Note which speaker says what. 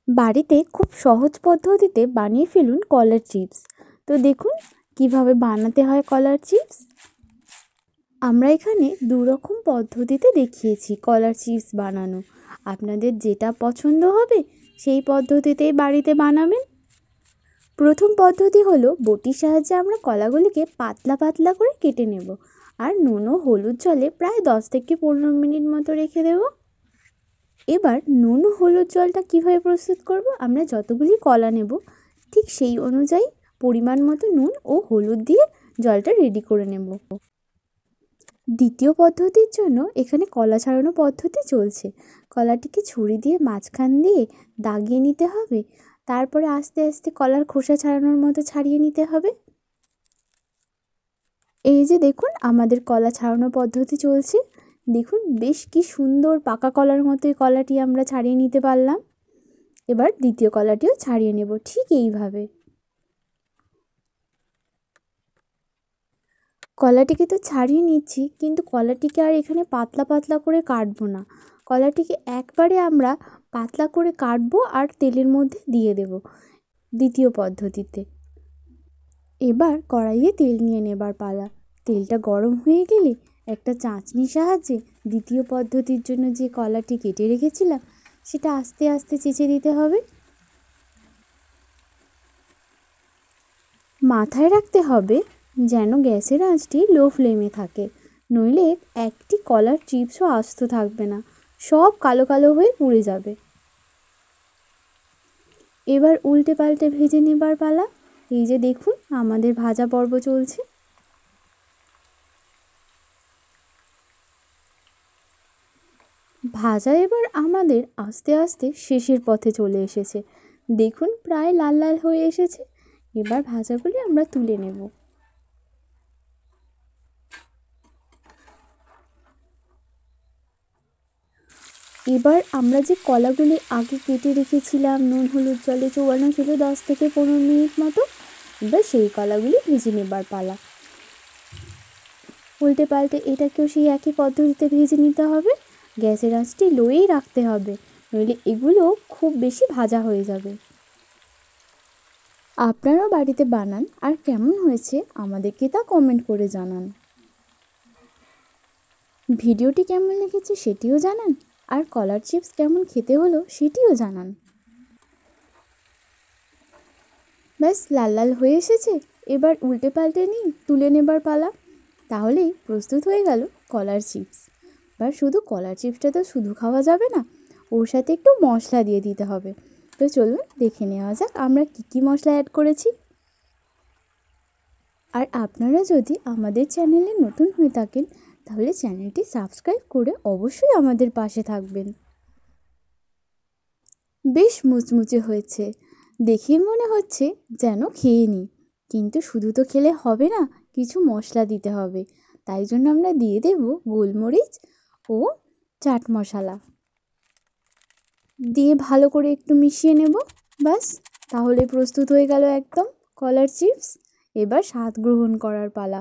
Speaker 1: বাড়িতে খুব সহজ পদ্ধতিতে বানিয়ে ফেলুন কলার চিপস। তো দেখুন কিভাবে বানাতে হয় কলার চিপস। আমরা এখানে দু রকম পদ্ধতিতে দেখিয়েছি কলার চিপস বানানো। আপনাদের যেটা পছন্দ হবে সেই পদ্ধতিতেই বাড়িতে বানাবেন। প্রথম পদ্ধতি হলো বটির সাহায্যে আমরা কলাগুলিকে পাতলা পাতলা করে কেটে নেব আর নুন ও হলুদ জলে প্রায় 10 থেকে 15 মিনিট মতো রেখে দেব। এবার নুন ও হলুদ জলটা কীভাবে প্রস্তুত করব, আমরা যতগুলি কলা নেব ঠিক সেই অনুযায়ী পরিমাণ মতো নুন ও হলুদ দিয়ে জলটা রেডি করে নেব। দ্বিতীয় পদ্ধতির জন্য এখানে কলা ছাড়ানো পদ্ধতি চলছে। কলাটিকে ছুরি দিয়ে মাঝখান দিয়ে দাগিয়ে নিতে হবে, তারপরে আস্তে আস্তে কলার খোসা ছাড়ানোর মতো ছাড়িয়ে নিতে হবে। এই যে দেখুন আমাদের কলা ছাড়ানো পদ্ধতি চলছে। দেখুন বেশ কি সুন্দর পাকা কলার মতোই কলাটি আমরা ছাড়িয়ে নিতে পারলাম। এবার দ্বিতীয় কলাটিও ছাড়িয়ে নেব ঠিক এইভাবে। কলাটিকে তো ছাড়িয়ে নিচ্ছি, কিন্তু কলাটিকে আর এখানে পাতলা পাতলা করে কাটবো না। কলাটিকে একবারে আমরা পাতলা করে কাটবো আর তেলের মধ্যে দিয়ে দেব দ্বিতীয় পদ্ধতিতে। এবার কড়াইয়ে তেল নিয়ে নেবার পালা। তেলটা গরম হয়ে গেলে একটা চাঁচনির সাহায্যে দ্বিতীয় পদ্ধতির জন্য যে কলাটি কেটে রেখেছিলাম সেটা আস্তে আস্তে চেঁচে দিতে হবে। মাথায় রাখতে হবে যেন গ্যাসের আঁচটি লো ফ্লেমে থাকে, নইলে একটি কলার চিপসও আস্ত থাকবে না, সব কালো কালো হয়ে পুড়ে যাবে। এবার উল্টে পাল্টে ভেজে নেবার পালা। এই যে দেখুন আমাদের ভাজা পর্ব চলছে। ভাজা এবার আমাদের আস্তে আস্তে শেষের পথে চলে এসেছে। দেখুন প্রায় লাল লাল হয়ে এসেছে। এবার ভাজাগুলি আমরা তুলে নেব। এবার আমরা যে কলাগুলি আগে কেটে রেখেছিলাম নুন হলুদ জলে চোবানো ছিল 10 থেকে 15 মিনিট মতো, এবার সেই কলাগুলি ভেজে নেবার পালা। উল্টে পাল্টে এটাকেও সেই একই পদ্ধতিতে ভেজে নিতে হবে। গ্যাসের আঁচটি লোয়েই রাখতে হবে, নইলে এগুলো খুব বেশি ভাজা হয়ে যাবে। আপনারাও বাড়িতে বানান আর কেমন হয়েছে আমাদেরকে তা কমেন্ট করে জানান। ভিডিওটি কেমন লেগেছে সেটিও জানান, আর কলার চিপস কেমন খেতে হলো সেটিও জানান। ব্যাস লাল লাল হয়ে এসেছে, এবার উল্টে পাল্টে নিই, তুলে নেবার পালা। তাহলেই প্রস্তুত হয়ে গেল কলার চিপস। এবার শুধু কলার চিপসটা তো শুধু খাওয়া যাবে না, ওর সাথে একটু মশলা দিয়ে দিতে হবে। তো চলুন দেখে নেওয়া যাক আমরা কী কী মশলা অ্যাড করেছি। আর আপনারা যদি আমাদের চ্যানেলে নতুন হয়ে থাকেন তাহলে চ্যানেলটি সাবস্ক্রাইব করে অবশ্যই আমাদের পাশে থাকবেন। বেশ মুচমুচে হয়েছে, দেখে মনে হচ্ছে যেন খেয়ে নিই, কিন্তু শুধু তো খেলে হবে না, কিছু মশলা দিতে হবে। তাই জন্য আমরা দিয়ে দেব গোলমরিচ ও চাট মশলা দিয়ে ভালো করে একটু মিশিয়ে নেব। ব্যাস তাহলে প্রস্তুত হয়ে গেল একদম কলার চিপস। এবার স্বাদ গ্রহণ করার পালা।